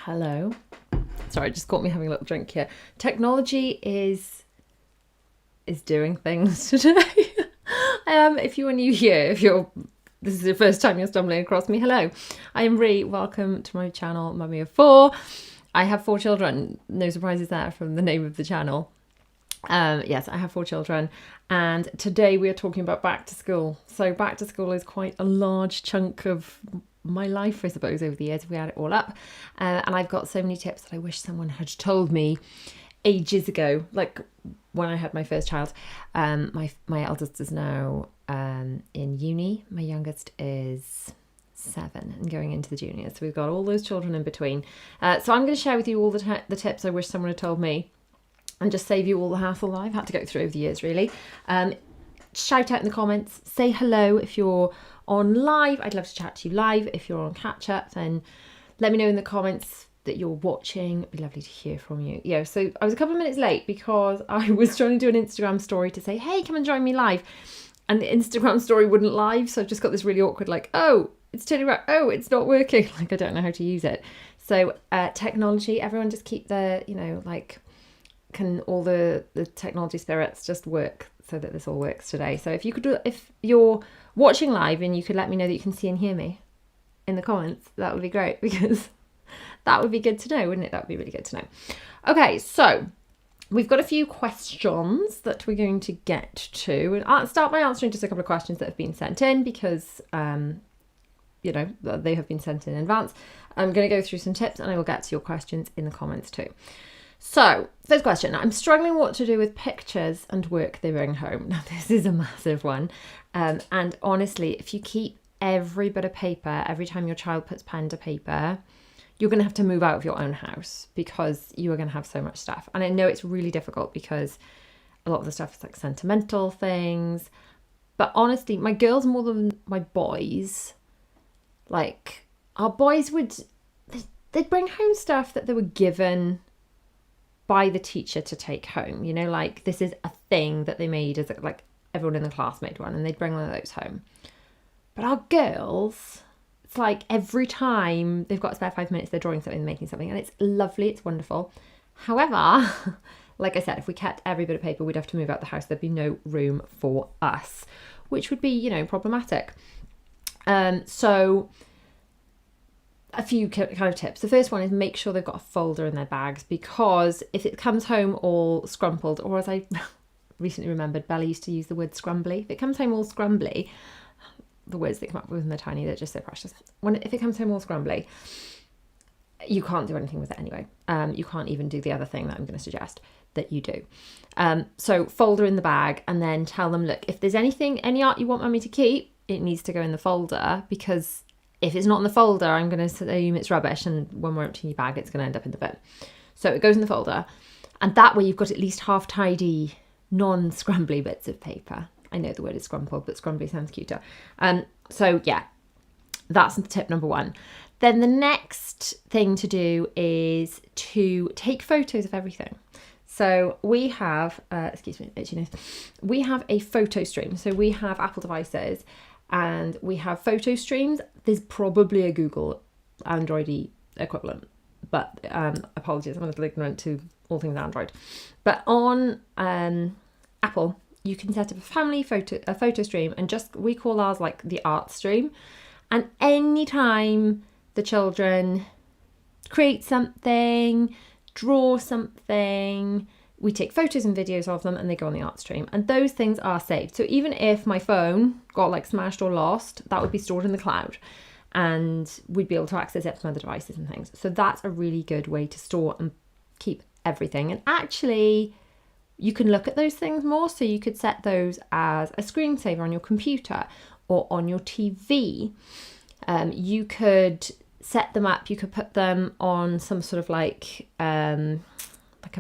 Hello. Sorry, it just caught me having a little drink here. Technology is doing things today. If you are new here, this is the first time you're stumbling across me, hello. I am Ree. Welcome to my channel, Mummy of Four. I have 4 children. No surprises there from the name of the channel. Yes, I have 4 children, and today we are talking about back to school. So back to school is quite a large chunk of my life, I suppose, over the years if we add it all up. And I've got so many tips that I wish someone had told me ages ago, like when I had my first child. My eldest is now in uni. My youngest is 7 and going into the junior. So we've got all those children in between. So I'm going to share with you all the tips I wish someone had told me, and just save you all the hassle that I've had to go through over the years, really. Shout out in the comments, say hello if you're on live. I'd love to chat to you live. If you're on catch up, then let me know in the comments that you're watching. It'd be lovely to hear from you. Yeah, so I was a couple of minutes late because I was trying to do an Instagram story to say, hey, come and join me live. And the Instagram story wouldn't live. So I've just got this really awkward, like, oh, it's turning around. Oh, it's not working. Like, I don't know how to use it. So technology, everyone just keep the, can all the technology spirits just work so that this all works today. So if you're watching live and you could let me know that you can see and hear me in the comments, that would be great, because that would be good to know, wouldn't it? That would be really good to know. Okay, so we've got a few questions that we're going to get to, and I'll start by answering just a couple of questions that have been sent in because they have been sent in advance. I'm going to go through some tips and I will get to your questions in the comments too. So, first question. I'm struggling what to do with pictures and work they bring home. Now, this is a massive one. And honestly, if you keep every bit of paper, every time your child puts pen to paper, you're going to have to move out of your own house because you are going to have so much stuff. And I know it's really difficult because a lot of the stuff is like sentimental things. But honestly, my girls more than my boys, like our boys they'd bring home stuff that they were given by the teacher to take home, like this is a thing that they made as like everyone in the class made one, and they'd bring one of those home. But our girls, it's like every time they've got a spare 5 minutes, they're drawing something, making something, and it's lovely, it's wonderful. However, like I said, if we kept every bit of paper, we'd have to move out the house. There'd be no room for us, which would be, problematic. So a few kind of tips. The first one is make sure they've got a folder in their bags, because if it comes home all scrumpled, or as I recently remembered, Bella used to use the word scrumbly. If it comes home all scrumbly, the words they come up with when they're tiny, they're just so precious. If it comes home all scrumbly, you can't do anything with it anyway. You can't even do the other thing that I'm going to suggest that you do. So folder in the bag, and then tell them, look, if there's any art you want Mummy to keep, it needs to go in the folder, because if it's not in the folder, I'm going to assume it's rubbish, and when we're emptying your bag, it's going to end up in the bin. So it goes in the folder, and that way you've got at least half tidy, non-scrumbly bits of paper. I know the word is scrumpled, but scrumbly sounds cuter. So yeah, that's tip number 1. Then the next thing to do is to take photos of everything. So we have, we have a photo stream. So we have Apple devices, and we have photo streams. There's probably a Google Android equivalent, but apologies, I'm a little ignorant to all things Android. But on Apple, you can set up a family photo stream, and we call ours like the art stream. And anytime the children create something, draw something, we take photos and videos of them, and they go on the art stream, and those things are saved. So even if my phone got like smashed or lost, that would be stored in the cloud, and we'd be able to access it from other devices and things. So that's a really good way to store and keep everything. And actually, you can look at those things more. So you could set those as a screensaver on your computer or on your TV. You could set them up. You could put them on some sort of like a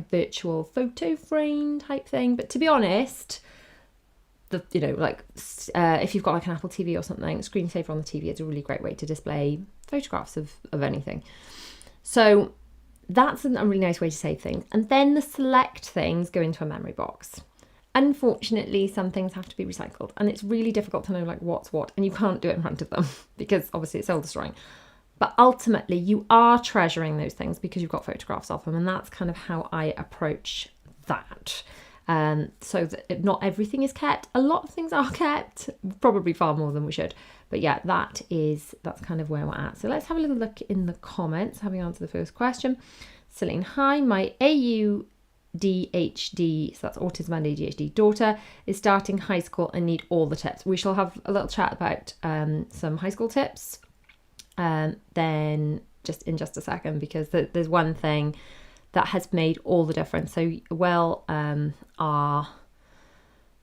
virtual photo frame type thing. But to be honest, if you've got like an Apple TV or something, screensaver on the TV is a really great way to display photographs of anything. So that's a really nice way to save things. And then the select things go into a memory box. Unfortunately, some things have to be recycled, and it's really difficult to know like what's what, and you can't do it in front of them because obviously it's soul destroying. But ultimately, you are treasuring those things because you've got photographs of them. And that's kind of how I approach that. So that not everything is kept. A lot of things are kept, probably far more than we should. But yeah, that's kind of where we're at. So let's have a little look in the comments, having answered the first question. Celine, hi, my ADHD, so that's autism and ADHD daughter, is starting high school and need all the tips. We shall have a little chat about some high school tips then just in just a second, because there's one thing that has made all the difference. So, our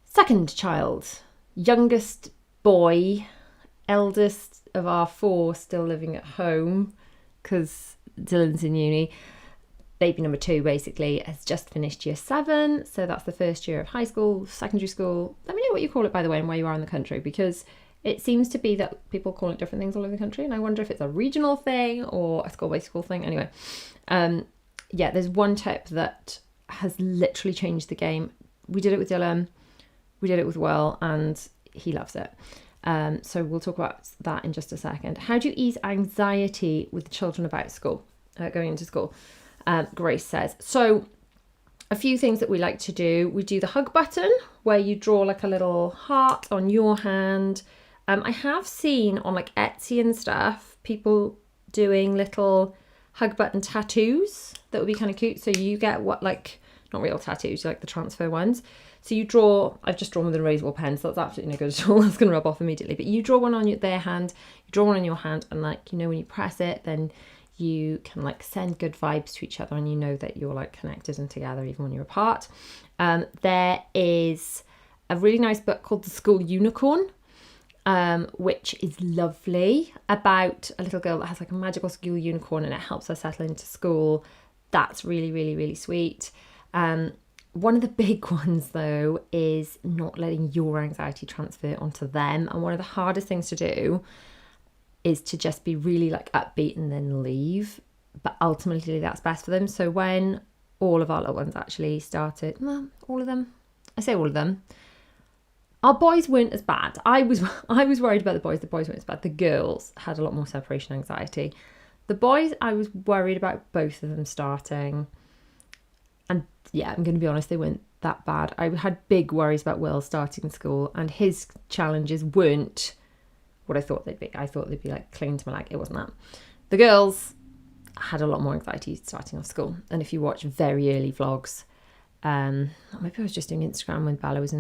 second child, youngest boy, eldest of our 4 still living at home because Dylan's in uni. Baby number 2 basically has just finished year 7. So that's the first year of high school, secondary school. Let me know what you call it, by the way, and where you are in the country, because it seems to be that people call it different things all over the country. And I wonder if it's a regional thing or a school-based school thing. Anyway, there's one tip that has literally changed the game. We did it with Dylan, we did it with Will, and he loves it. So we'll talk about that in just a second. How do you ease anxiety with children about school, going into school? Grace says, so a few things that we like to do. We do the hug button, where you draw like a little heart on your hand. I have seen on like Etsy and stuff, people doing little hug button tattoos that would be kind of cute. So you get not real tattoos, like the transfer ones. So you draw, I've just drawn with a erasable pen, so that's absolutely no good at all. That's going to rub off immediately. But you draw one on their hand, you draw one on your hand, and when you press it, then you can send good vibes to each other, and you know that you're connected and together even when you're apart. There is a really nice book called The School Unicorn, which is lovely, about a little girl that has a magical school unicorn and it helps her settle into school. That's really, really, really sweet. One of the big ones though is not letting your anxiety transfer onto them. And one of the hardest things to do is to just be really upbeat and then leave. But ultimately that's best for them. So when all of our little ones actually started, all of them, I say all of them, our boys weren't as bad. I was worried about the boys weren't as bad. The girls had a lot more separation anxiety. The boys, I was worried about both of them starting. And yeah, I'm going to be honest, they weren't that bad. I had big worries about Will starting school, and his challenges weren't what I thought they'd be. I thought they'd be clinging to my leg. It wasn't that. The girls had a lot more anxiety starting off school. And if you watch very early vlogs, maybe I was just doing Instagram when Bella was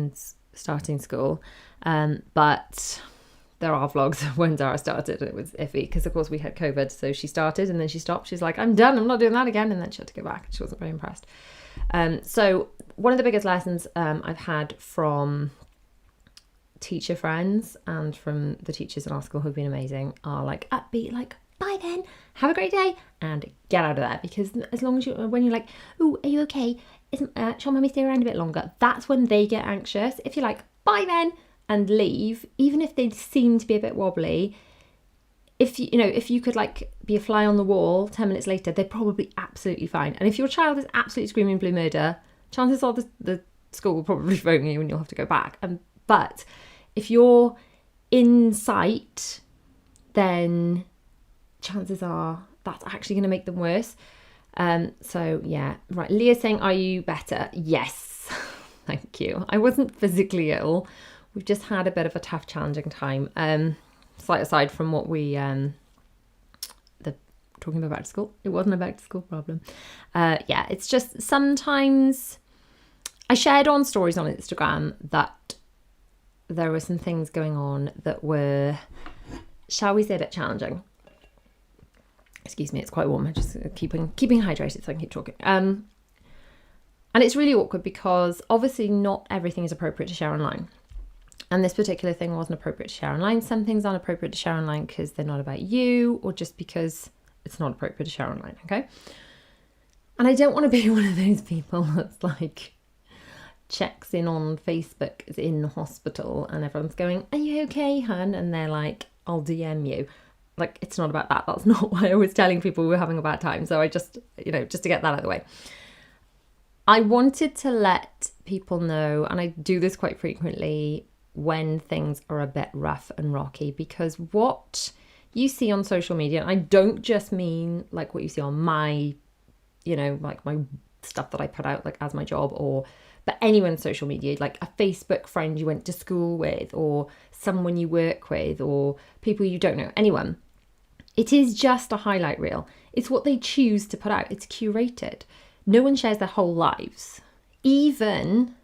starting school, but there are vlogs when Zara started and it was iffy because of course we had COVID. So she started and then she stopped. She's like, I'm done, I'm not doing that again. And then she had to go back. She wasn't very impressed. So one of the biggest lessons I've had from teacher friends and from the teachers in our school who've been amazing are upbeat, bye then, have a great day, and get out of there. Because as long as when you're oh, are you okay? Shall Mummy stay around a bit longer? That's when they get anxious. If you're bye then, and leave, even if they seem to be a bit wobbly, if you could be a fly on the wall 10 minutes later, they're probably absolutely fine. And if your child is absolutely screaming blue murder, chances are the school will probably phone you and you'll have to go back. But if you're in sight, then chances are that's actually going to make them worse. So yeah, right. Leah's saying, are you better? Yes. Thank you. I wasn't physically ill. We've just had a bit of a tough, challenging time. Slight aside from what we, talking about back to school. It wasn't a back to school problem. Yeah, it's just sometimes I shared on stories on Instagram that there were some things going on that were, shall we say, a bit challenging. Excuse me, it's quite warm. I'm just keeping hydrated so I can keep talking. And it's really awkward because obviously not everything is appropriate to share online. And this particular thing wasn't appropriate to share online. Some things aren't appropriate to share online because they're not about you, or just because it's not appropriate to share online, okay? And I don't want to be one of those people that's checks in on Facebook is in hospital and everyone's going, are you okay, hun? And they're like, I'll DM you. It's not about that. That's not why I was telling people we were having a bad time. So I just, just to get that out of the way. I wanted to let people know, and I do this quite frequently, when things are a bit rough and rocky, because what you see on social media, and I don't just mean like what you see on my, like my stuff that I put out like as my job, but anyone's social media, like a Facebook friend you went to school with, or someone you work with, or people you don't know, anyone. It is just a highlight reel. It's what they choose to put out. It's curated. No one shares their whole lives. Even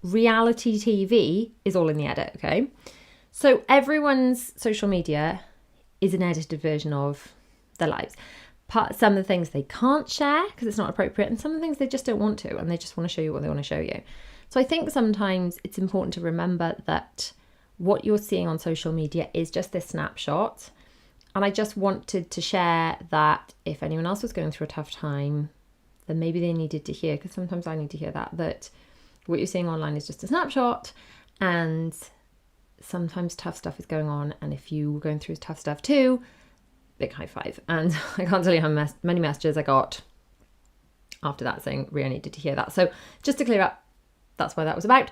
reality TV is all in the edit, okay? So everyone's social media is an edited version of their lives. Some of the things they can't share because it's not appropriate, and some of the things they just don't want to, and they just want to show you what they want to show you. So I think sometimes it's important to remember that what you're seeing on social media is just this snapshot. And I just wanted to share that if anyone else was going through a tough time, then maybe they needed to hear, because sometimes I need to hear that what you're seeing online is just a snapshot, and sometimes tough stuff is going on. And if you were going through tough stuff too, big high five. And I can't tell you how many messages I got after that saying, Ria needed to hear that. So just to clear up, that's what that was about.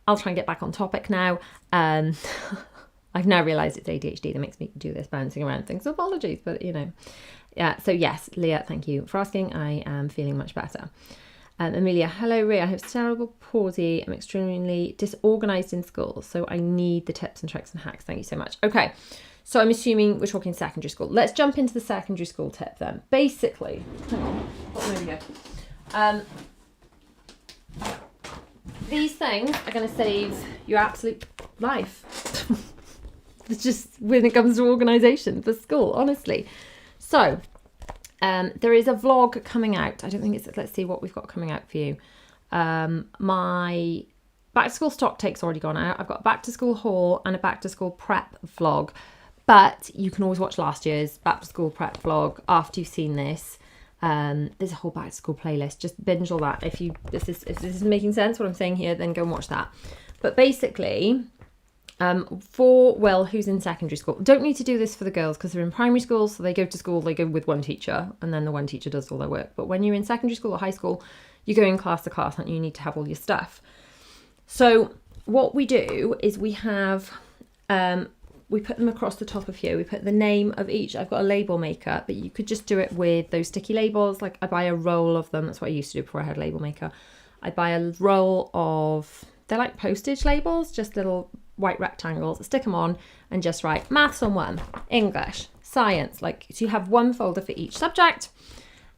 I'll try and get back on topic now. I've now realised it's ADHD that makes me do this bouncing around things. So apologies, but yeah. So yes, Leah, thank you for asking. I am feeling much better. Amelia, hello Ria, I have cerebral palsy. I'm extremely disorganised in school, so I need the tips and tricks and hacks. Thank you so much. Okay, so I'm assuming we're talking secondary school. Let's jump into the secondary school tip then. Basically, hang on, there we go. These things are going to save your absolute life. It's just when it comes to organisation for school, honestly. So there is a vlog coming out. I don't think it's, let's see what we've got coming out for you. My back to school stock take's already gone out. I've got a back to school haul and a back to school prep vlog, but you can always watch last year's back to school prep vlog after you've seen this. There's a whole back to school playlist. Just binge all that. If this is making sense what I'm saying here, then go and watch that. But basically, for Will, who's in secondary school, don't need to do this for the girls because they're in primary school, so they go to school, they go with one teacher, and then the one teacher does all their work. But when you're in secondary school or high school, you go in class to class and you need to have all your stuff. So what we do is we have we put them across the top of here. We put the name of each. I've got a label maker, but you could just do it with those sticky labels. Like I buy a roll of them. That's what I used to do before I had a label maker. I buy a roll of, they're like postage labels, just little white rectangles, stick them on and just write maths on one, English, science, like, so you have one folder for each subject.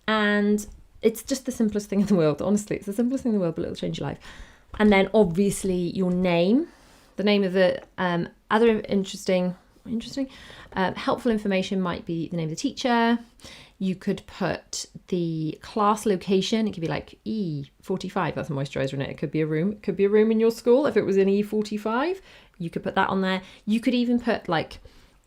And it's just the simplest thing in the world. Honestly, it's the simplest thing in the world, but it'll change your life. And then obviously your name, the name of the other helpful information might be the name of the teacher. You could put the class location. It could be like E45. That's a moisturiser in it. It could be a room. It could be a room in your school. If it was in E45, you could put that on there. You could even put like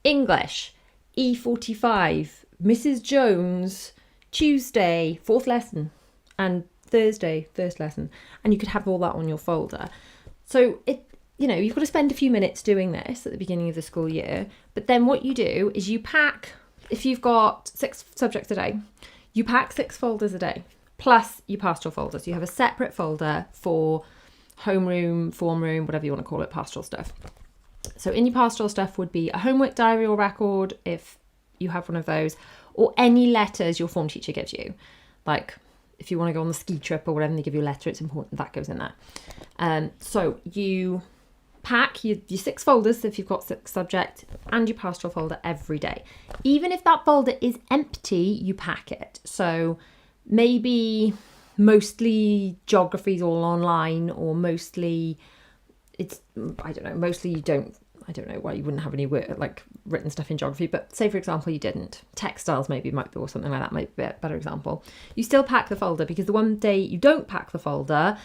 English, E45, Mrs. Jones, Tuesday, 4th lesson, and Thursday, 1st lesson. And you could have all that on your folder. So you've got to spend a few minutes doing this at the beginning of the school year. But then what you do is you pack, if you've got 6 subjects a day, you pack 6 folders a day, plus your pastoral folder. So you have a separate folder for homeroom, form room, whatever you want to call it, pastoral stuff. So in your pastoral stuff would be a homework diary or record, if you have one of those, or any letters your form teacher gives you. Like if you want to go on the ski trip or whatever, they give you a letter, it's important that goes in there. So you pack your 6 folders if you've got 6 subjects, and your pastoral folder every day. Even if that folder is empty, you pack it. So maybe mostly geography's all online, or mostly it's, I don't know, mostly you don't, I don't know why you wouldn't have any work, like written stuff in geography, but say for example you didn't. Textiles maybe might be, or something like that might be a better example. You still pack the folder, because the one day you don't pack the folder,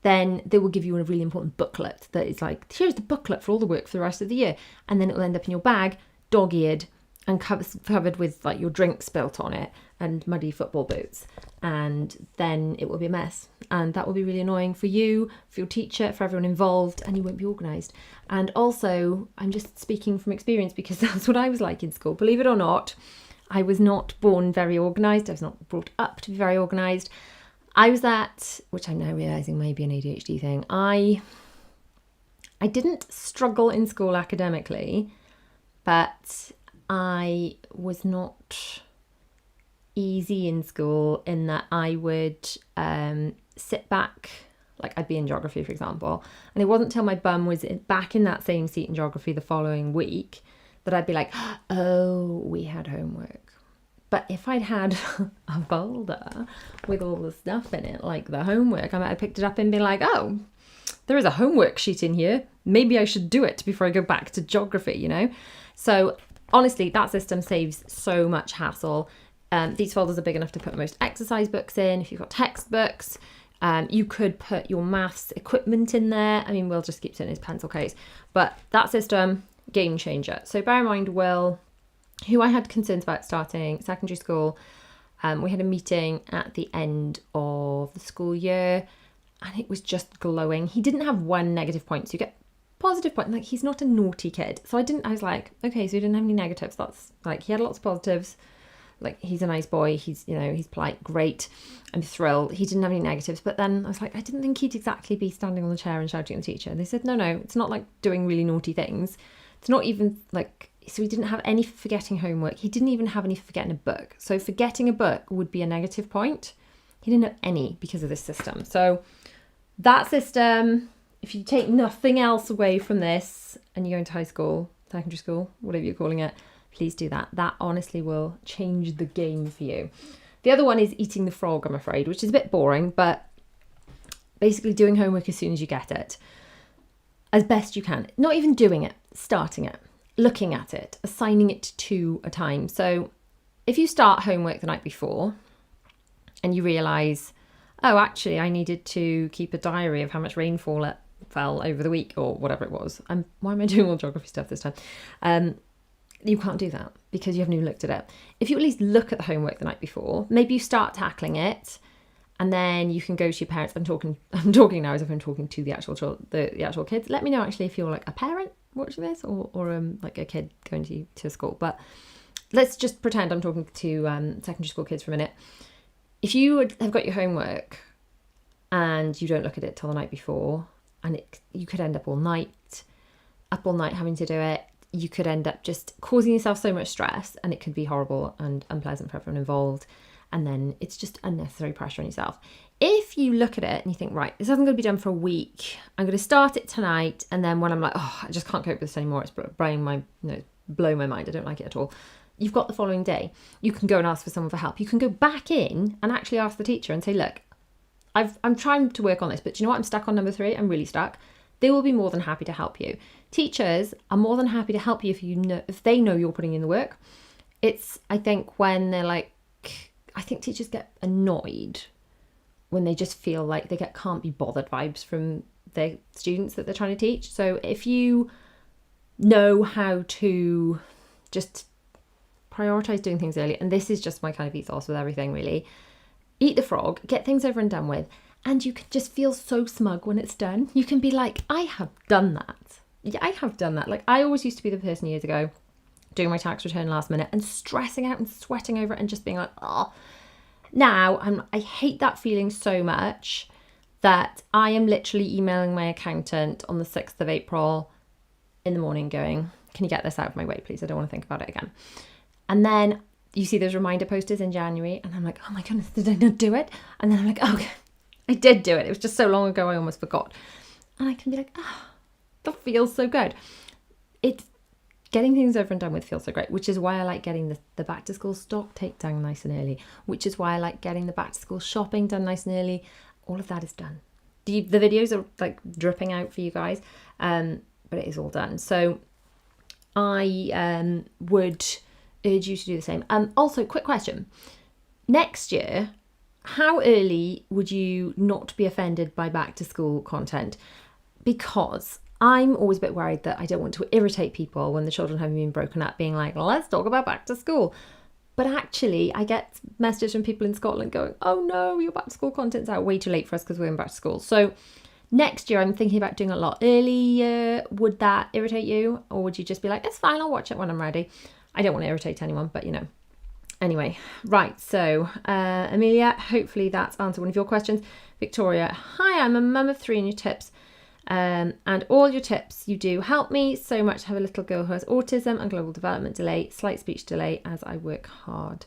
then they will give you a really important booklet that is like, here's the booklet for all the work for the rest of the year. And then it will end up in your bag, dog-eared, and covered with like your drink spilt on it and muddy football boots. And then it will be a mess. And that will be really annoying for you, for your teacher, for everyone involved, and you won't be organised. And also, I'm just speaking from experience because that's what I was like in school. Believe it or not, I was not born very organised. I was not brought up to be very organised. I was that, which I'm now realising may be an ADHD thing. I didn't struggle in school academically, but I was not easy in school in that I would sit back, like I'd be in geography, for example, and it wasn't till my bum was back in that same seat in geography the following week that I'd be like, oh, we had homework. But if I'd had a folder with all the stuff in it, like the homework, I might have picked it up and been like, oh, there is a homework sheet in here. Maybe I should do it before I go back to geography, you know? So honestly, that system saves so much hassle. These folders are big enough to put most exercise books in. If you've got textbooks, you could put your maths equipment in there. I mean, Will just keeps it in his pencil case. But that system, game changer. So bear in mind, Will, who I had concerns about starting secondary school, we had a meeting at the end of the school year and it was just glowing. He didn't have one negative point. So you get positive point. Like, he's not a naughty kid. So I was like, okay, so he didn't have any negatives. That's like, he had lots of positives. Like, he's a nice boy. He's, you know, he's polite. Great. I'm thrilled. He didn't have any negatives. But then I was like, I didn't think he'd exactly be standing on the chair and shouting at the teacher. And they said, no, it's not like doing really naughty things. It's not even like, so he didn't have any forgetting homework. He didn't even have any forgetting a book. So forgetting a book would be a negative point. He didn't have any because of this system. So that system, if you take nothing else away from this and you go into high school, secondary school, whatever you're calling it, please do that. That honestly will change the game for you. The other one is eating the frog, I'm afraid, which is a bit boring, but basically doing homework as soon as you get it, as best you can. Not even doing it, starting it, looking at it, assigning it to a time. So if you start homework the night before and you realise, oh, actually, I needed to keep a diary of how much rainfall it fell over the week or whatever it was. Why am I doing all geography stuff this time? You can't do that because you haven't even looked at it. If you at least look at the homework the night before, maybe you start tackling it and then you can go to your parents. I'm talking now as if I'm talking to the actual kids. Let me know actually if you're like a parent watching this or like a kid going to school. But let's just pretend I'm talking to secondary school kids for a minute. If you have got your homework and you don't look at it till the night before, and you could end up all night having to do it, you could end up just causing yourself so much stress, and it could be horrible and unpleasant for everyone involved. And then it's just unnecessary pressure on yourself. If you look at it and you think, right, this isn't going to be done for a week. I'm going to start it tonight. And then when I'm like, oh, I just can't cope with this anymore. It's blowing my mind. I don't like it at all. You've got the following day. You can go and ask for someone for help. You can go back in and actually ask the teacher and say, look, I'm trying to work on this, but do you know what? I'm stuck on number 3. I'm really stuck. They will be more than happy to help you. Teachers are more than happy to help you if they know you're putting in the work. It's, I think, when they're like, I think teachers get annoyed when they just feel like they get can't be bothered vibes from their students that they're trying to teach. So if you know how to just prioritize doing things early, and this is just my kind of ethos with everything really, eat the frog, get things over and done with, and you can just feel so smug when it's done. You can be like, I have done that. Yeah, I have done that. Like, I always used to be the person years ago doing my tax return last minute and stressing out and sweating over it and just being like, oh. Now, I hate that feeling so much that I am literally emailing my accountant on the 6th of April in the morning going, can you get this out of my way, please? I don't want to think about it again. And then you see those reminder posters in January and I'm like, oh my goodness, did I not do it? And then I'm like, oh, okay, I did do it. It was just so long ago, I almost forgot. And I can be like, oh, that feels so good. It's getting things over and done with feels so great, which is why I like getting the back to school stock take down nice and early, which is why I like getting the back to school shopping done nice and early. All of that is done. The videos are like dripping out for you guys, but it is all done. So I would urge you to do the same. Also, quick question. Next year, how early would you not be offended by back to school content? Because I'm always a bit worried that I don't want to irritate people when the children have been broken up, being like, let's talk about back to school. But actually, I get messages from people in Scotland going, oh no, your back to school content's out way too late for us because we're in back to school. So next year, I'm thinking about doing a lot earlier. Would that irritate you? Or would you just be like, it's fine, I'll watch it when I'm ready? I don't want to irritate anyone, but you know. Anyway, right, so Amelia, hopefully that's answered one of your questions. Victoria, hi, I'm a mum of 3 and your tips And all your tips you do help me so much. I have a little girl who has autism and global development delay, slight speech delay as I work hard.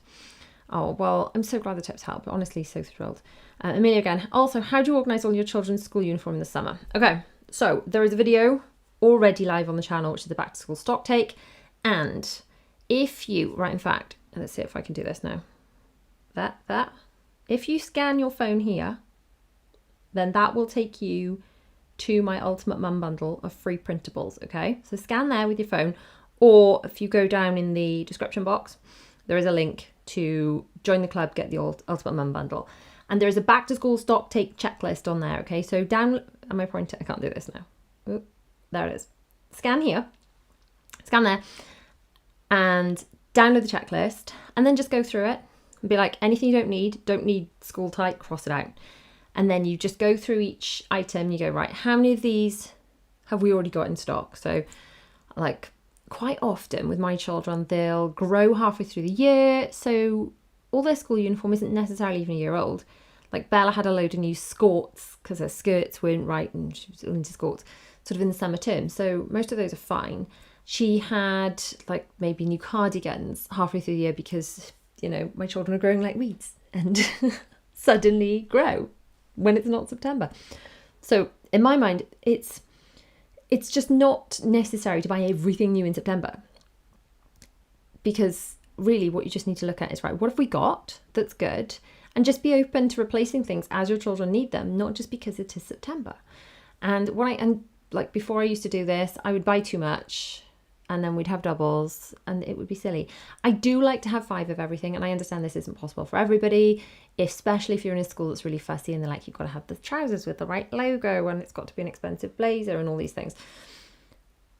Oh, well, I'm so glad the tips help. Honestly, so thrilled. Amelia again. Also, how do you organise all your children's school uniform in the summer? Okay, so there is a video already live on the channel, which is the back to school stock take. And if you, right, in fact, let's see if I can do this now. That. If you scan your phone here, then that will take you to my Ultimate Mum bundle of free printables, okay? So scan there with your phone, or if you go down in the description box, there is a link to join the club, get the Ultimate Mum bundle. And there is a back to school stock take checklist on there, okay? So down, am I pointing? I can't do this now. Oop, there it is. Scan here, scan there, and download the checklist, and then just go through it and be like, anything you don't need school type, cross it out. And then you just go through each item. You go, right, how many of these have we already got in stock? So like quite often with my children, they'll grow halfway through the year. So all their school uniform isn't necessarily even a year old. Like Bella had a load of new skirts because her skirts weren't right and she was into skirts sort of in the summer term. So most of those are fine. She had like maybe new cardigans halfway through the year because, you know, my children are growing like weeds and suddenly grow when it's not September. So in my mind, it's just not necessary to buy everything new in September, because really what you just need to look at is, right, what have we got that's good, and just be open to replacing things as your children need them, not just because it is September. And like before I used to do this, I would buy too much and then we'd have doubles and it would be silly. I do like to have 5 of everything, and I understand this isn't possible for everybody, especially if you're in a school that's really fussy and they're like, you've got to have the trousers with the right logo and it's got to be an expensive blazer and all these things.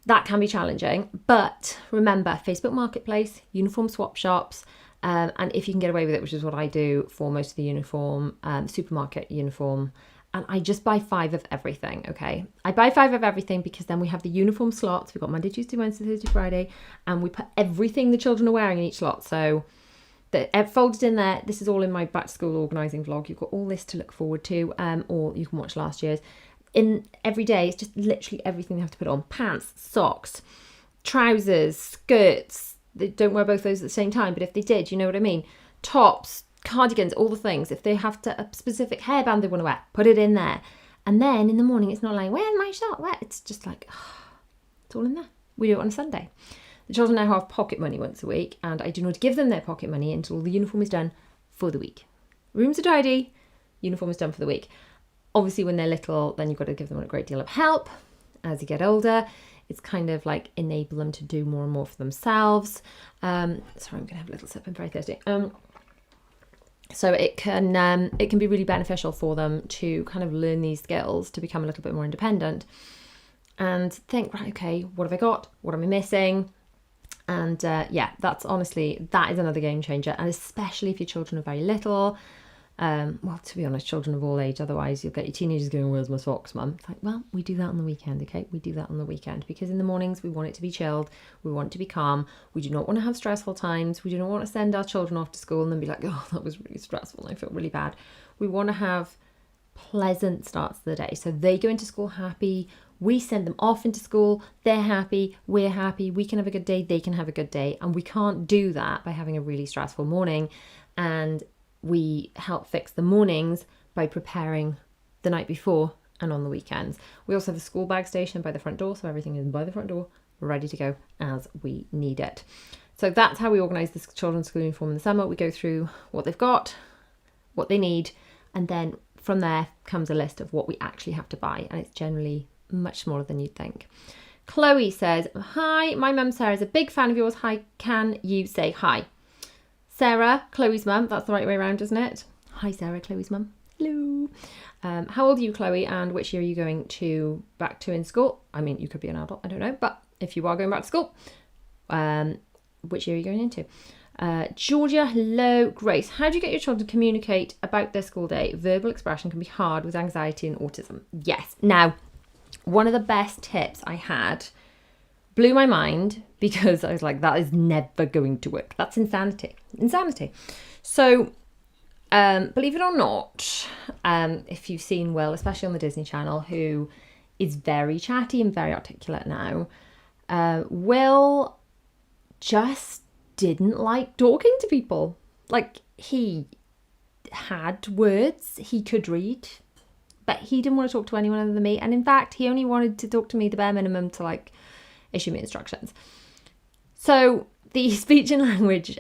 That can be challenging, but remember, Facebook Marketplace, uniform swap shops, and if you can get away with it, which is what I do for most of the uniform, supermarket uniform, and I just buy 5 of everything, okay? I buy 5 of everything because then we have the uniform slots. We've got Monday, Tuesday, Wednesday, Thursday, Friday, and we put everything the children are wearing in each slot. So folded in there. This is all in my back to school organising vlog. You've got all this to look forward to, or you can watch last year's. In every day, it's just literally everything they have to put on. Pants, socks, trousers, skirts. They don't wear both those at the same time, but if they did, you know what I mean? Tops, cardigans, all the things. If they have a specific hairband they want to wear, put it in there. And then in the morning, it's not like, where's my shot? Where? It's just like, it's all in there. We do it on a Sunday. The children now have pocket money once a week, and I do not give them their pocket money until the uniform is done for the week. Rooms are tidy, uniform is done for the week. Obviously, when they're little, then you've got to give them a great deal of help. As you get older, it's kind of like enable them to do more and more for themselves. Sorry, I'm going to have a little sip. I'm very thirsty. So it can be really beneficial for them to kind of learn these skills to become a little bit more independent and think, right, okay, what have I got? What am I missing? And that is another game changer. And especially if your children are very little. Well, to be honest, children of all age, otherwise you'll get your teenagers going, where's my socks, mum? It's like, well, we do that on the weekend, okay? We do that on the weekend because in the mornings we want it to be chilled, we want it to be calm, we do not want to have stressful times, we do not want to send our children off to school and then be like, oh, that was really stressful and I feel really bad. We want to have pleasant starts to the day. So they go into school happy, we send them off into school, they're happy, we're happy, we can have a good day, they can have a good day, and we can't do that by having a really stressful morning. And we help fix the mornings by preparing the night before and on the weekends. We also have a school bag station by the front door, so everything is by the front door, ready to go as we need it. So that's how we organise the children's school uniform in the summer. We go through what they've got, what they need, and then from there comes a list of what we actually have to buy, and it's generally much smaller than you'd think. Chloe says, hi, my mum Sarah is a big fan of yours. Hi, can you say hi? Sarah, Chloe's mum, that's the right way around, isn't it? Hi Sarah, Chloe's mum. Hello. How old are you, Chloe, and which year are you going back to in school? I mean, you could be an adult, I don't know, but if you are going back to school, which year are you going into? Georgia, hello. Grace, how do you get your children to communicate about their school day? Verbal expression can be hard with anxiety and autism. Yes. Now, one of the best tips I had blew my mind because I was like, that is never going to work. That's insanity. So, believe it or not, if you've seen Will, especially on the Disney Channel, who is very chatty and very articulate now. Will just didn't like talking to people. Like, he had words he could read, but he didn't want to talk to anyone other than me. And in fact, he only wanted to talk to me the bare minimum to like issue me instructions. So the speech and language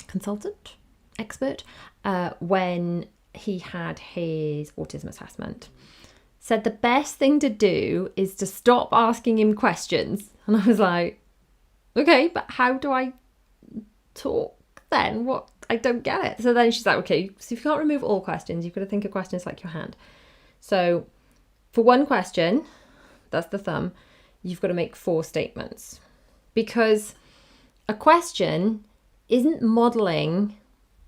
consultant, expert, when he had his autism assessment, said the best thing to do is to stop asking him questions. And I was like, okay, but how do I talk then? What? I don't get it. So then she's like, okay, so if you can't remove all questions, you've got to think of questions like your hand. So for one question, that's the thumb, you've got to make 4 statements. Because a question isn't modelling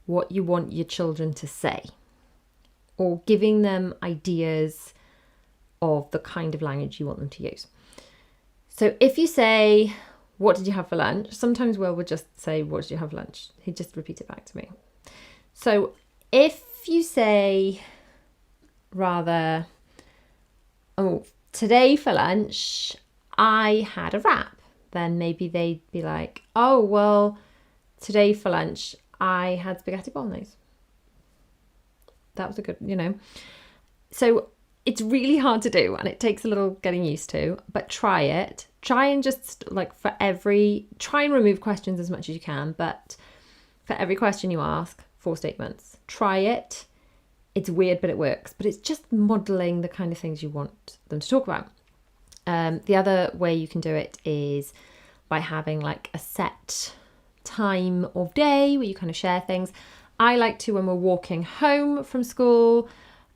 what you want your children to say or giving them ideas of the kind of language you want them to use. So if you say, what did you have for lunch? Sometimes Will would just say, what did you have for lunch? He'd just repeat it back to me. So if you say rather, oh, today for lunch, I had a wrap, then maybe they'd be like, oh, well, today for lunch, I had spaghetti bolognese. That was a good, So it's really hard to do and it takes a little getting used to, but try it. Try and just try and remove questions as much as you can, but for every question you ask, 4 statements. Try it. It's weird, but it works. But it's just modelling the kind of things you want them to talk about. The other way you can do it is by having like a set time of day where you kind of share things. I like to, when we're walking home from school,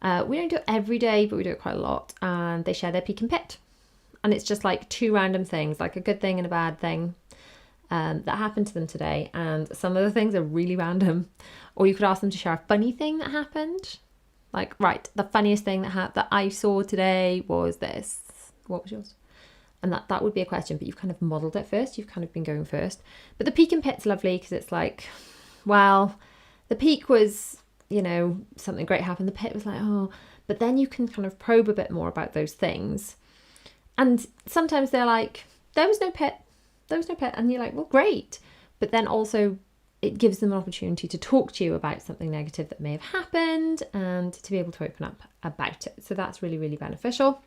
we don't do it every day, but we do it quite a lot. And they share their peak and pit. And it's just like 2 random things, like a good thing and a bad thing that happened to them today. And some of the things are really random. Or you could ask them to share a funny thing that happened. Like, right, the funniest thing that I saw today was this. What was yours? And that would be a question, but you've kind of modelled it first. You've kind of been going first. But the peak and pit's lovely because it's like, well, the peak was, something great happened. The pit was like, oh, but then you can kind of probe a bit more about those things. And sometimes they're like, there was no pit. And you're like, well, great. But then also it gives them an opportunity to talk to you about something negative that may have happened and to be able to open up about it. So that's really, really beneficial.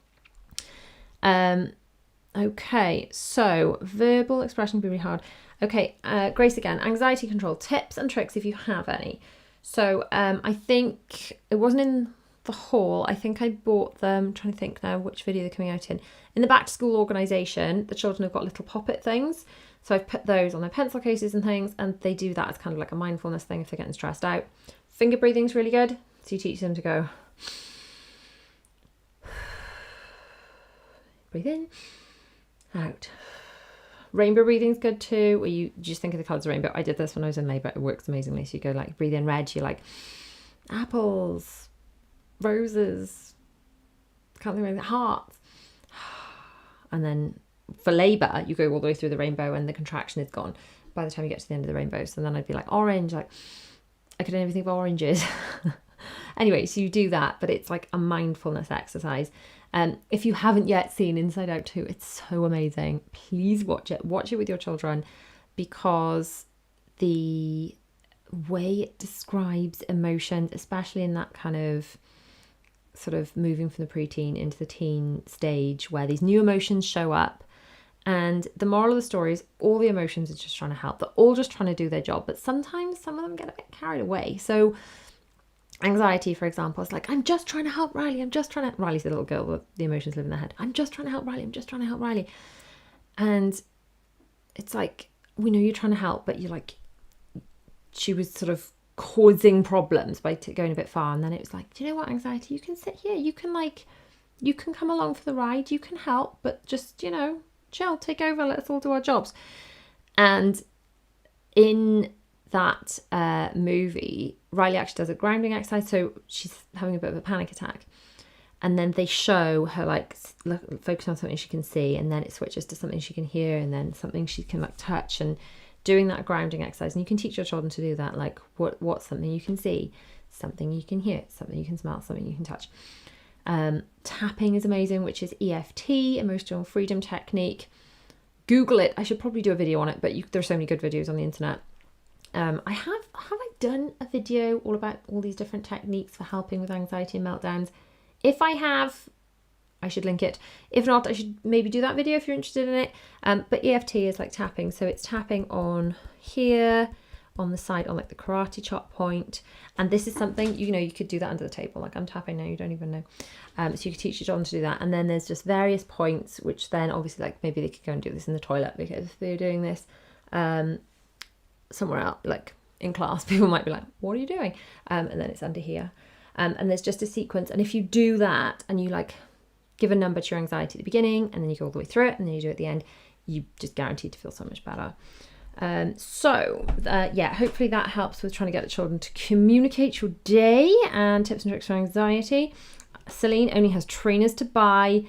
Okay, so verbal expression can be really hard. Okay, Grace again, anxiety control tips and tricks if you have any. So I think it wasn't in the haul. I think I bought them, I'm trying to think now which video they're coming out in. In the back to school organisation, the children have got little pop-it things. So I've put those on their pencil cases and things, and they do that as kind of like a mindfulness thing if they're getting stressed out. Finger breathing's really good. So you teach them to go, breathe in, out. Rainbow breathing's good too, where you just think of the colours of rainbow. I did this when I was in labour. It works amazingly. So you go like, breathe in red, you're like, apples, roses, can't think of anything, hearts. And then for labour, you go all the way through the rainbow and the contraction is gone by the time you get to the end of the rainbow. So then I'd be like, orange, like, I could only think of oranges. Anyway, so you do that, but it's like a mindfulness exercise. If you haven't yet seen Inside Out 2, it's so amazing. Please watch it. Watch it with your children, because the way it describes emotions, especially in that kind of sort of moving from the preteen into the teen stage where these new emotions show up. And the moral of the story is all the emotions are just trying to help. They're all just trying to do their job, but sometimes some of them get a bit carried away. So anxiety, for example, is like, I'm just trying to help Riley. Riley's the little girl with the emotions live in their head. I'm just trying to help Riley. And it's like, we know you're trying to help, but you're like, she was sort of causing problems by going a bit far. And then it was like, do you know what, anxiety, you can sit here. You can come along for the ride. You can help, but just, chill, take over. Let's all do our jobs. And in that movie, Riley actually does a grounding exercise. So she's having a bit of a panic attack. And then they show her like focus on something she can see, and then it switches to something she can hear, and then something she can like touch, and doing that grounding exercise. And you can teach your children to do that. Like what's something you can see, something you can hear, something you can smell, something you can touch. Tapping is amazing, which is EFT, emotional freedom technique. Google it. I should probably do a video on it, but there's so many good videos on the internet. Have I done a video all about all these different techniques for helping with anxiety and meltdowns? If I have, I should link it. If not, I should maybe do that video if you're interested in it. But EFT is like tapping. So it's tapping on here, on the side, on like the karate chop point. And this is something, you could do that under the table. Like I'm tapping now, you don't even know. So you could teach your children to do that. And then there's just various points, which then obviously like maybe they could go and do this in the toilet, because if they're doing this somewhere else, like in class, people might be like, what are you doing? And then it's under here. And there's just a sequence. And if you do that and you like give a number to your anxiety at the beginning, and then you go all the way through it, and then you do it at the end, you just guaranteed to feel so much better. Hopefully that helps with trying to get the children to communicate your day and tips and tricks for anxiety. Celine only has trainers to buy.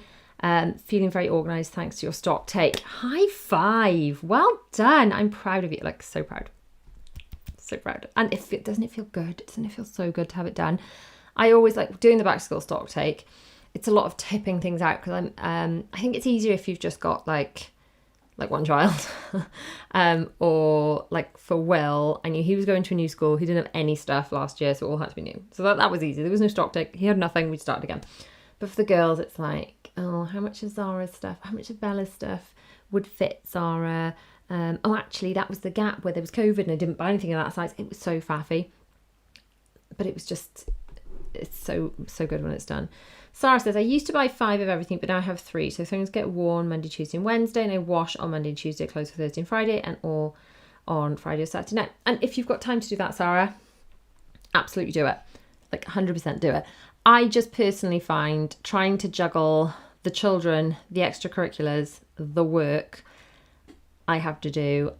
Feeling very organised thanks to your stock take. High five. Well done. I'm proud of you. Like so proud. So proud. And doesn't it feel good? Doesn't it feel so good to have it done? I always like doing the back to school stock take. It's a lot of tipping things out, because I think it's easier if you've just got like one child. Or like for Will, I knew he was going to a new school. He didn't have any stuff last year, so it all had to be new. So that was easy. There was no stock take. He had nothing. We'd start again. But for the girls, it's like, oh, how much of Zara's stuff, how much of Bella's stuff would fit Zara? Actually, that was the gap where there was COVID and I didn't buy anything of that size. It was so faffy. But it was just, it's so good when it's done. Sarah says, I used to buy 5 of everything, but now I have 3. So things get worn Monday, Tuesday and Wednesday, and I wash on Monday and Tuesday, close for Thursday and Friday, and all on Friday or Saturday night. And if you've got time to do that, Sarah, absolutely do it. Like 100% do it. I just personally find trying to juggle the children, the extracurriculars, the work I have to do,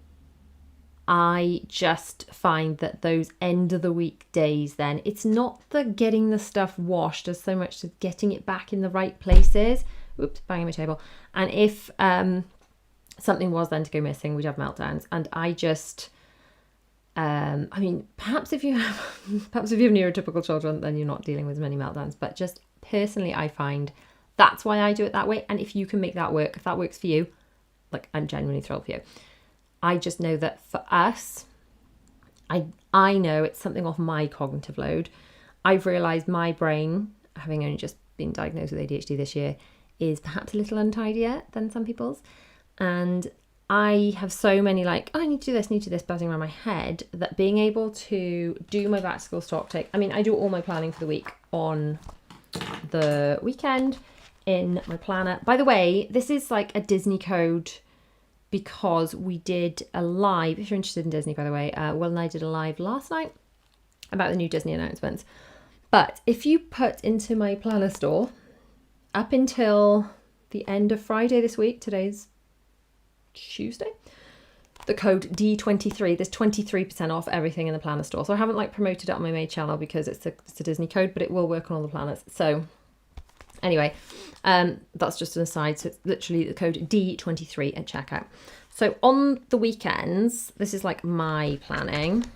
I just find that those end of the week days, then it's not the getting the stuff washed as so much as getting it back in the right places. Oops, banging my table. And if something was then to go missing, we'd have meltdowns. And I just, perhaps if you have neurotypical children, then you're not dealing with as many meltdowns. But just personally, I find that's why I do it that way. And if you can make that work, if that works for you, like I'm genuinely thrilled for you. I just know that for us, I know it's something off my cognitive load. I've realised my brain, having only just been diagnosed with ADHD this year, is perhaps a little untidier than some people's. And I have so many like, oh, I need to do this buzzing around my head, that being able to do my back to school stock take. I mean, I do all my planning for the week on the weekend in my planner. By the way, this is like a Disney code, because we did a live, if you're interested in Disney, by the way, Will and I did a live last night about the new Disney announcements. But if you put into my planner store up until the end of Friday this week, today's Tuesday, the code D23, there's 23% off everything in the planner store. So I haven't like promoted it on my main channel because it's a Disney code, but it will work on all the planners. So anyway, that's just an aside. So it's literally the code D23 at checkout. So on the weekends, this is like my planning.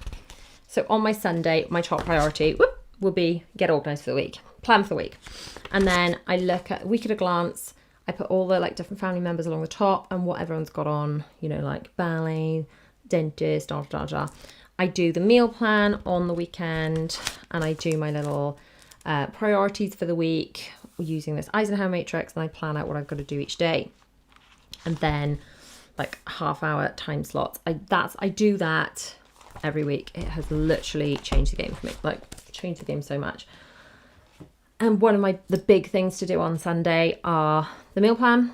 So on my Sunday, my top priority will be get organised for the week, plan for the week. And then I look at a week at a glance. I put all the like different family members along the top and what everyone's got on, like ballet, dentist, I do the meal plan on the weekend, and I do my little priorities for the week using this Eisenhower matrix, and I plan out what I've got to do each day. And then like half-hour time slots. I do that every week. It has literally changed the game for me. Like changed the game so much. And one of the big things to do on Sunday are the meal plan,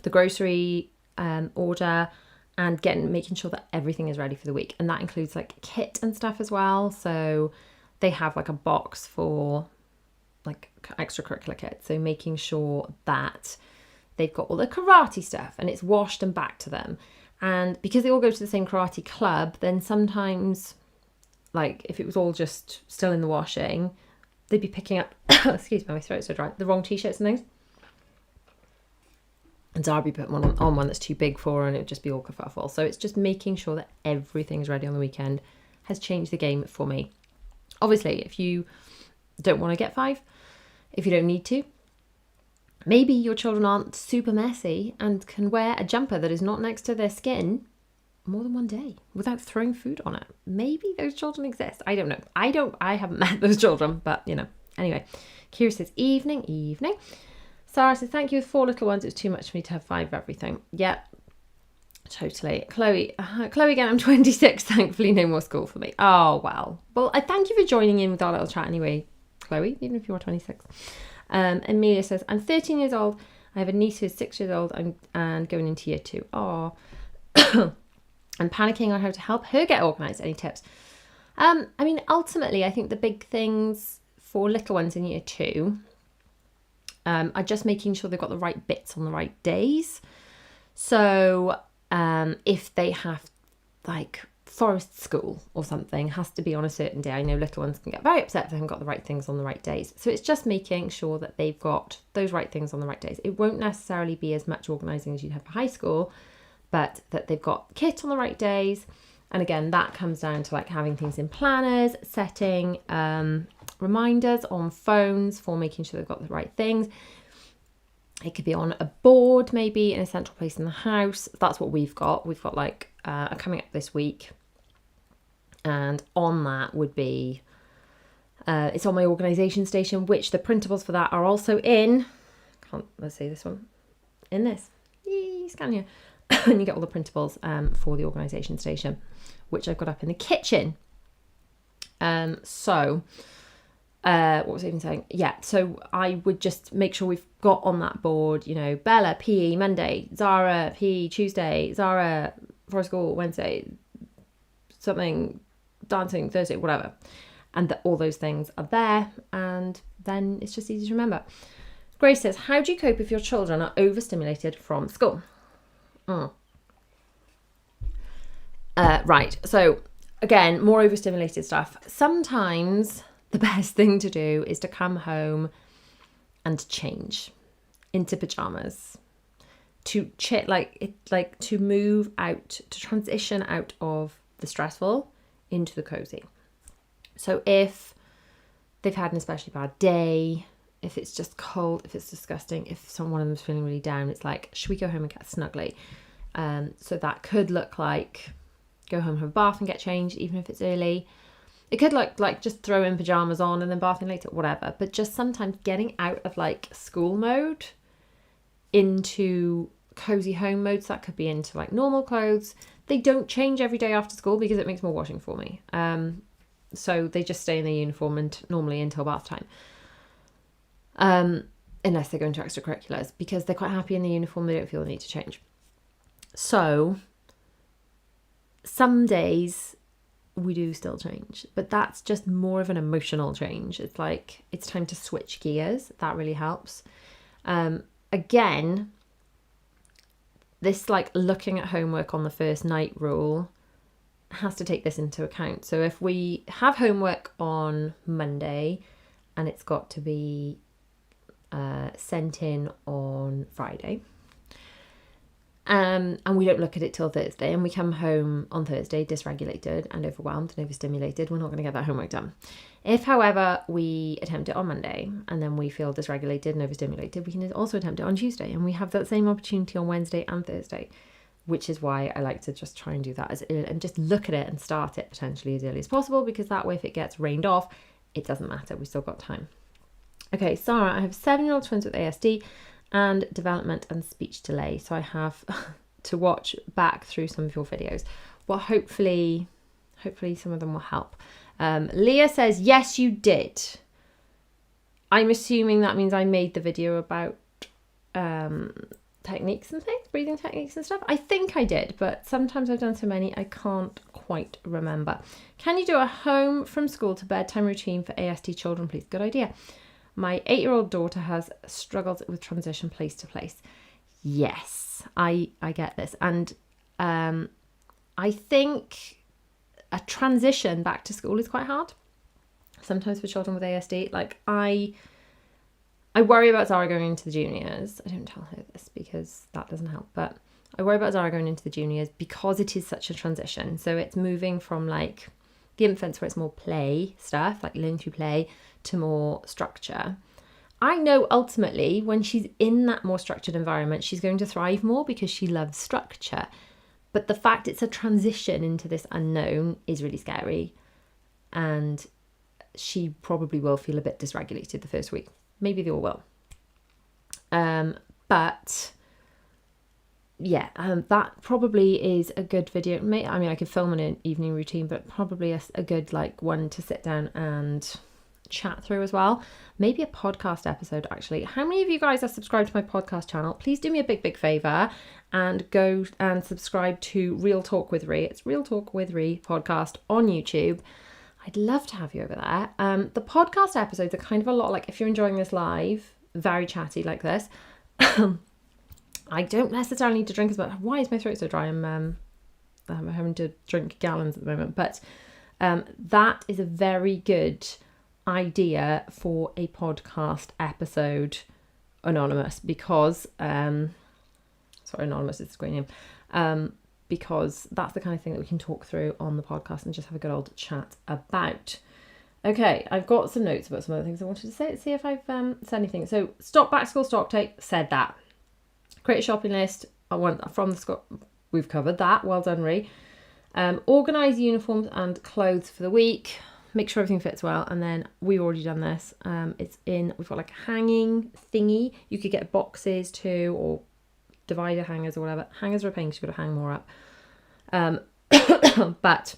the grocery order, and making sure that everything is ready for the week. And that includes like kit and stuff as well. So they have like a box for like extracurricular kit. So making sure that they've got all the karate stuff and it's washed and back to them. And because they all go to the same karate club, then sometimes, like if it was all just still in the washing, they'd be picking up, excuse me, my throat's so dry, the wrong t-shirts and things. And Zara be putting on one that's too big for her, and it would just be all kerfuffle. So it's just making sure that everything's ready on the weekend has changed the game for me. Obviously, if you don't want to get 5 if you don't need to. Maybe your children aren't super messy and can wear a jumper that is not next to their skin more than one day without throwing food on it. Maybe those children exist. I don't know. I haven't met those children, but you know. Anyway, Kira says, evening. Sarah says, thank you with 4 little ones. It was too much for me to have 5 of everything. Yeah, totally. Chloe again, I'm 26. Thankfully, no more school for me. Oh, well. Well, I thank you for joining in with our little chat anyway, Chloe, even if you're 26. Amelia says, I'm 13 years old. I have a niece who's 6 years old and going into year 2. Oh, I'm panicking on how to help her get organised. Any tips? I mean, ultimately, I think the big things for little ones in year 2 are just making sure they've got the right bits on the right days. So if they have like forest school or something, has to be on a certain day. I know little ones can get very upset if they haven't got the right things on the right days. So it's just making sure that they've got those right things on the right days. It won't necessarily be as much organising as you'd have for high school, but that they've got kit on the right days. And again, that comes down to like having things in planners, setting reminders on phones for making sure they've got the right things. It could be on a board, maybe in a central place in the house. That's what we've got. We've got like coming up this week. And on that would be, it's on my organisation station, which the printables for that are also in. Let's see this one. In this. Yee, scan here. And you get all the printables for the organisation station, which I've got up in the kitchen. What was I even saying? Yeah, so I would just make sure we've got on that board, you know, Bella, PE, Monday, Zara, PE, Tuesday, Zara, for school, Wednesday, something, dancing, Thursday, whatever. And that all those things are there, and then it's just easy to remember. Grace says, how do you cope if your children are overstimulated from school? Right, so again, more overstimulated stuff. Sometimes the best thing to do is to come home and change into pajamas, to to move out, to transition out of the stressful into the cozy. So if they've had an especially bad day, if it's just cold, if it's disgusting, if one of them's feeling really down, it's like, should we go home and get snuggly? So that could look like go home, have a bath and get changed, even if it's early. It could look like just throw in pajamas on and then bathing later, whatever. But just sometimes getting out of like school mode into cozy home mode. So that could be into like normal clothes. They don't change every day after school because it makes more washing for me. So they just stay in their uniform and normally until bath time. Unless they go into extracurriculars, because they're quite happy in the uniform. They don't feel the need to change. So some days we do still change, but that's just more of an emotional change. It's like, it's time to switch gears. That really helps. Again, this like looking at homework on the first night rule has to take this into account. So if we have homework on Monday and it's got to be sent in on Friday, and we don't look at it till Thursday, and we come home on Thursday dysregulated and overwhelmed and overstimulated, we're not going to get that homework done. If, however, we attempt it on Monday and then we feel dysregulated and overstimulated, we can also attempt it on Tuesday, and we have that same opportunity on Wednesday and Thursday, which is why I like to just try and do that and just look at it and start it potentially as early as possible, because that way if it gets rained off, it doesn't matter, we've still got time. Okay, Sarah, I have 7-year-old twins with ASD and development and speech delay, so I have to watch back through some of your videos. Well, hopefully some of them will help. Leah says, yes, you did. I'm assuming that means I made the video about techniques and things, breathing techniques and stuff. I think I did, but sometimes I've done so many I can't quite remember. Can you do a home from school to bedtime routine for ASD children, please? Good idea. My 8-year-old daughter has struggled with transition place to place. Yes, I get this. And I think a transition back to school is quite hard. Sometimes for children with ASD. Like I worry about Zara going into the juniors. I don't tell her this because that doesn't help. But I worry about Zara going into the juniors because it is such a transition. So it's moving from like the infants where it's more play stuff, like learning through play, to more structure. I know ultimately when she's in that more structured environment, she's going to thrive more because she loves structure. But the fact it's a transition into this unknown is really scary. And she probably will feel a bit dysregulated the first week. Maybe they all will. But yeah, that probably is a good video. I mean, I could film an evening routine, but probably a good like one to sit down and chat through as well. Maybe a podcast episode, actually. How many of you guys are subscribed to my podcast channel? Please do me a big favour and go and subscribe to Real Talk with Ree. It's Real Talk with Ree podcast on YouTube. I'd love to have you over there. The podcast episodes are kind of a lot like, if you're enjoying this live, very chatty like this. I don't necessarily need to drink as much. Why is my throat so dry? I'm having to drink gallons at the moment. But that is a very good idea for a podcast episode, anonymous, because anonymous is the great name, because that's the kind of thing that we can talk through on the podcast and just have a good old chat about. Okay, I've got some notes about some other things I wanted to say. Let's see if I've said anything. So stock back school stock take, said that. Create a shopping list. I want from the Scott. We've covered that. Well done, Ree. Organise uniforms and clothes for the week. Make sure everything fits well. And then we've already done this. We've got like a hanging thingy. You could get boxes too, or divider hangers or whatever. Hangers are a pain because you've got to hang more up. But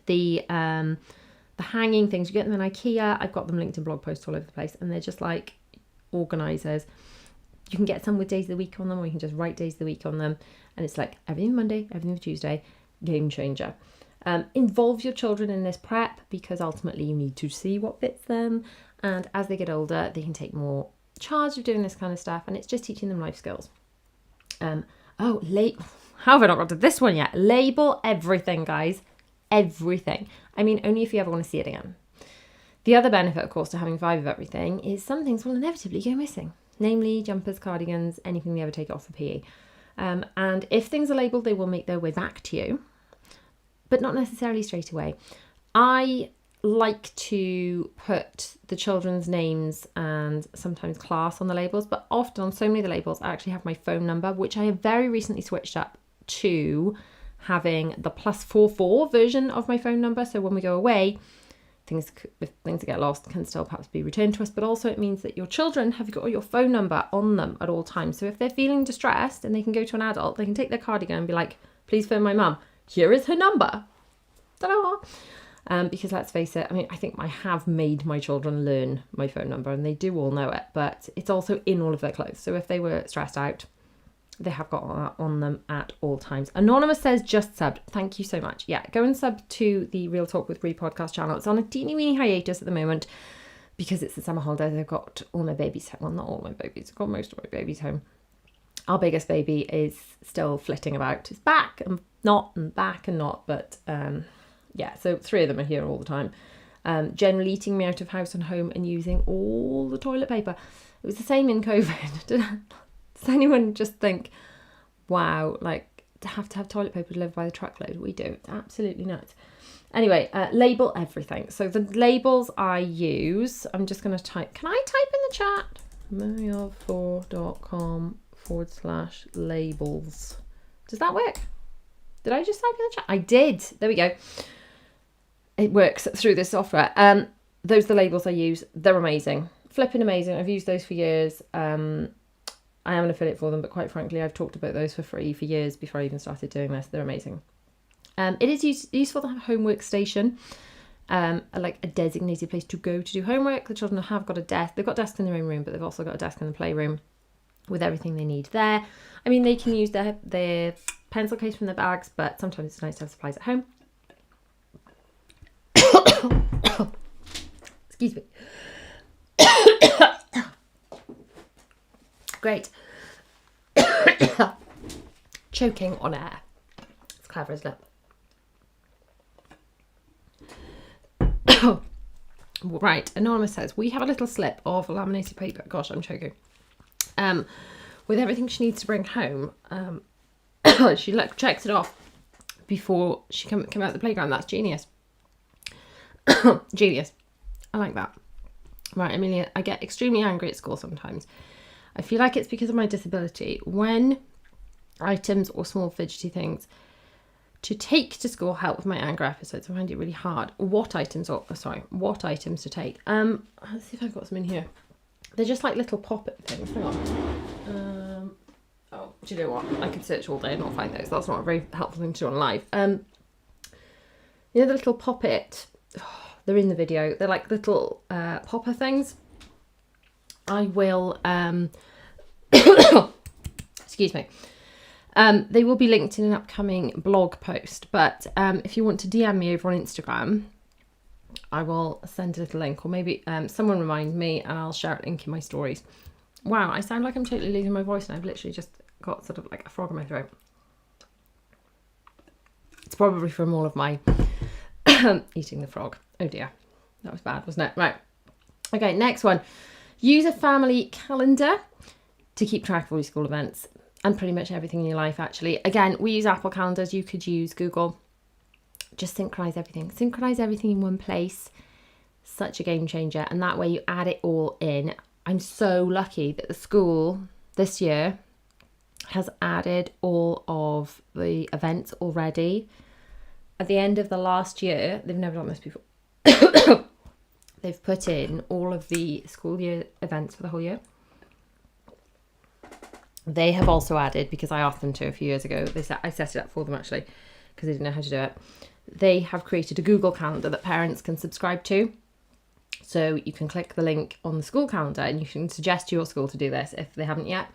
the hanging things, you get them in IKEA. I've got them linked in blog posts all over the place. And they're just like organisers. You can get some with days of the week on them, or you can just write days of the week on them. And it's like everything Monday, everything Tuesday, game changer. Involve your children in this prep, because ultimately you need to see what fits them. And as they get older, they can take more charge of doing this kind of stuff. And it's just teaching them life skills. How have I not got to this one yet? Label everything, guys. Everything. I mean, only if you ever want to see it again. The other benefit, of course, to having 5 of everything is some things will inevitably go missing. Namely, jumpers, cardigans, anything they ever take off for PE. And if things are labelled, they will make their way back to you, but not necessarily straight away. I like to put the children's names and sometimes class on the labels, but often on so many of the labels, I actually have my phone number, which I have very recently switched up to having the +44 version of my phone number. So when we go away, if things get lost can still perhaps be returned to us, but also it means that your children have got your phone number on them at all times. So if they're feeling distressed and they can go to an adult, they can take their cardigan and be like, please phone my mum. Here is her number. Ta-da! Because let's face it, I mean, I think I have made my children learn my phone number and they do all know it, but it's also in all of their clothes. So if they were stressed out, they have got that on them at all times. Anonymous says just subbed. Thank you so much. Yeah, go and sub to the Real Talk with Ree podcast channel. It's on a teeny weeny hiatus at the moment because it's the summer holidays. I've got all my babies home. Well, not all my babies. I've got most of my babies home. Our biggest baby is still flitting about. It's back and not and back and not. But yeah, so 3 of them are here all the time. Generally eating me out of house and home and using all the toilet paper. It was the same in COVID. Does anyone just think, wow, like to have toilet paper delivered by the truckload? We do. It's absolutely nuts. Anyway, label everything. So the labels I use, I'm just going to type. Can I type in the chat? maryov4.com/labels. Does that work? Did I just type in the chat? I did. There we go. It works through this software. Those are the labels I use. They're amazing. Flipping amazing. I've used those for years. I am an affiliate for them, but quite frankly, I've talked about those for free for years before I even started doing this. They're amazing. It is useful to have a homework station, like a designated place to go to do homework. The children have got a desk. They've got desks in their own room, but they've also got a desk in the playroom with everything they need there. I mean, they can use their pencil case from their bags, but sometimes it's nice to have supplies at home. Excuse me. Great. Choking on air. It's clever, isn't it? Right. Anonymous says, we have a little slip of laminated paper. Gosh, I'm choking. With everything she needs to bring home. She checks it off before she come out the playground. That's genius. Genius. I like that. Right, Amelia, I get extremely angry at school sometimes. I feel like it's because of my disability. When items or small fidgety things to take to school help with my anger episodes, I find it really hard. What items to take? Let's see if I've got some in here. They're just like little pop-it things. Hang on. Oh, do you know what? I could search all day and not find those. That's not a very helpful thing to do on live. You know the little pop-it? Oh, they're in the video. They're like little popper things. I will... excuse me. They will be linked in an upcoming blog post. But if you want to DM me over on Instagram, I will send a little link. Or maybe someone remind me and I'll share a link in my stories. Wow, I sound like I'm totally losing my voice and I've literally just got sort of like a frog in my throat. It's probably from all of my eating the frog. Oh dear, that was bad, wasn't it? Right. Okay, next one. Use a family calendar to keep track of all your school events and pretty much everything in your life, actually. Again, we use Apple calendars. You could use Google. Just synchronize everything. Synchronize everything in one place. Such a game changer. And that way you add it all in. I'm so lucky that the school this year has added all of the events already. At the end of the last year, they've never done this before. They've put in all of the school year events for the whole year. They have also added, because I asked them to a few years ago, I set it up for them actually, because they didn't know how to do it. They have created a Google Calendar that parents can subscribe to. So you can click the link on the school calendar and you can suggest to your school to do this if they haven't yet,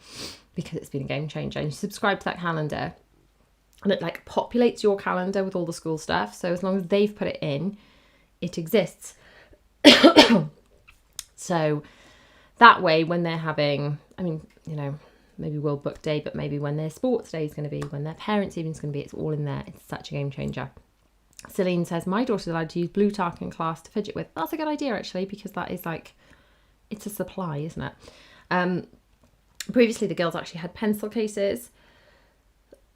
because it's been a game changer. And you subscribe to that calendar and it like populates your calendar with all the school stuff. So as long as they've put it in, it exists. So that way, when they're having, I mean, you know, maybe World Book Day, but maybe when their sports day is going to be, when their parents' evening is going to be, it's all in there. It's such a game changer. Celine says, my daughter's allowed to use blue tack in class to fidget with. That's a good idea, actually, because that is like, it's a supply, isn't it? Previously, the girls actually had pencil cases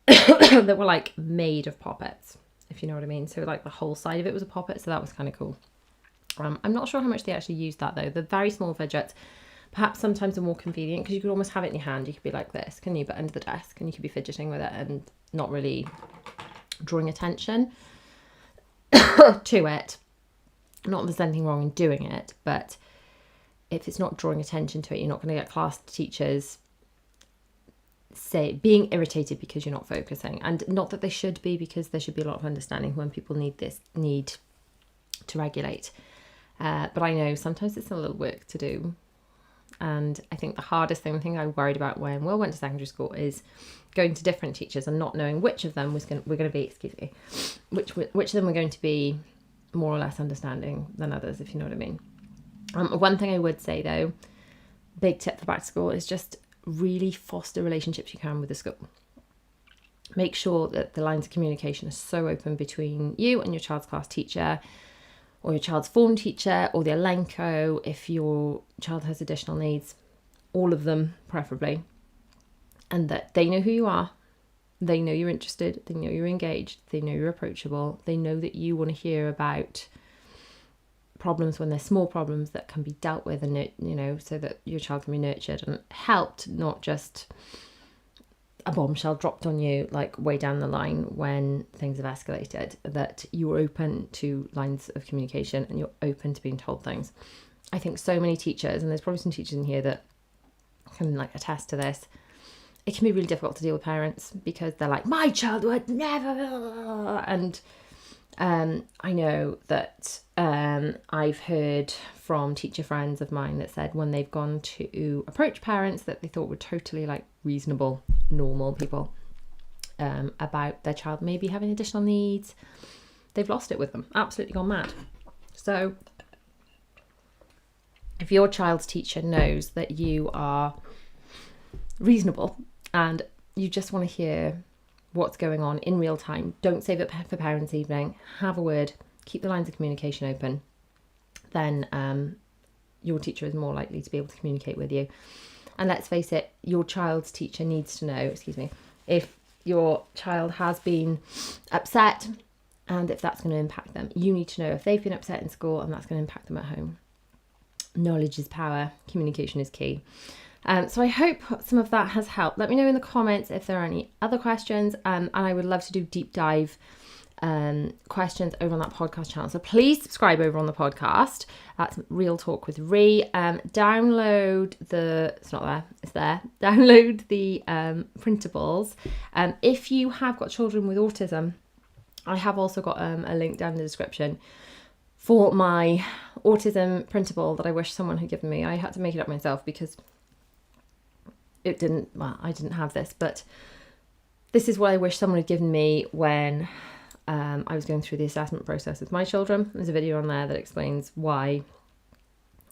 that were like made of poppets, if you know what I mean. So like the whole side of it was a poppet, so that was kind of cool. I'm not sure how much they actually used that though. The very small fidgets, perhaps sometimes are more convenient because you could almost have it in your hand. You could be like this, can you? But under the desk, and you could be fidgeting with it and not really drawing attention to it. Not that there's anything wrong in doing it, but if it's not drawing attention to it, you're not going to get class teachers being irritated because you're not focusing. And not that they should be, because there should be a lot of understanding when people need to regulate. But I know sometimes it's a little work to do. And I think the hardest thing I worried about when Will went to secondary school is going to different teachers and not knowing which of them we're going to be, which of them were going to be more or less understanding than others, if you know what I mean. One thing I would say though, big tip for back to school, is just really foster relationships you can with the school. Make sure that the lines of communication are so open between you and your child's class teacher, or your child's form teacher, or the Elenco if your child has additional needs, all of them preferably, and that they know who you are, they know you're interested, they know you're engaged, they know you're approachable, they know that you want to hear about problems when they're small problems that can be dealt with, and you know, so that your child can be nurtured and helped, not just a bombshell dropped on you like way down the line when things have escalated. That you're open to lines of communication and you're open to being told things. I think so many teachers, and there's probably some teachers in here that can like attest to this, it can be really difficult to deal with parents because they're like, my child would never. And I know that I've heard from teacher friends of mine that said when they've gone to approach parents that they thought were totally like reasonable, normal people about their child maybe having additional needs, they've lost it with them, absolutely gone mad. So if your child's teacher knows that you are reasonable and you just want to hear what's going on in real time, don't save it for parents' evening, have a word, keep the lines of communication open, then your teacher is more likely to be able to communicate with you. And let's face it, your child's teacher needs to know, if your child has been upset and if that's going to impact them. You need to know if they've been upset in school and that's going to impact them at home. Knowledge is power. Communication is key. So I hope some of that has helped. Let me know in the comments if there are any other questions, and I would love to do deep dive questions over on that podcast channel. So please subscribe over on the podcast. That's Real Talk with Ree. Download the, it's not there, it's there. Download the printables. If you have got children with autism, I have also got a link down in the description for my autism printable that I wish someone had given me. I had to make it up myself because I didn't have this, but this is what I wish someone had given me when I was going through the assessment process with my children. There's a video on there that explains why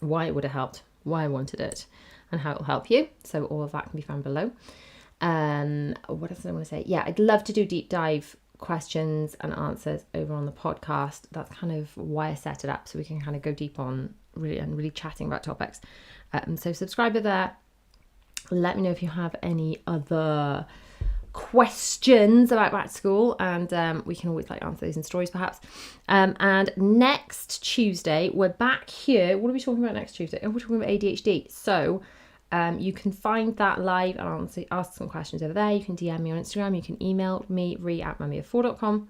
it would have helped, why I wanted it, and how it will help you. So all of that can be found below. What else did I want to say? Yeah, I'd love to do deep dive questions and answers over on the podcast. That's kind of why I set it up, so we can kind of go deep on really chatting about topics. So subscribe over there. Let me know if you have any other questions about back to school, and we can always answer those in stories perhaps. And next Tuesday we're back here. What are we talking about next Tuesday? Oh, we're talking about ADHD. So you can find that live and ask some questions over there. You can DM me on Instagram. You can email me, ree@mummy4.com.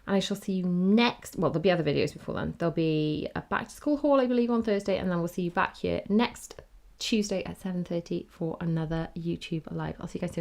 And I shall see you next. Well, there'll be other videos before then. There'll be a back to school haul, I believe, on Thursday, and then we'll see you back here next Tuesday at 7:30 for another YouTube live. I'll see you guys soon.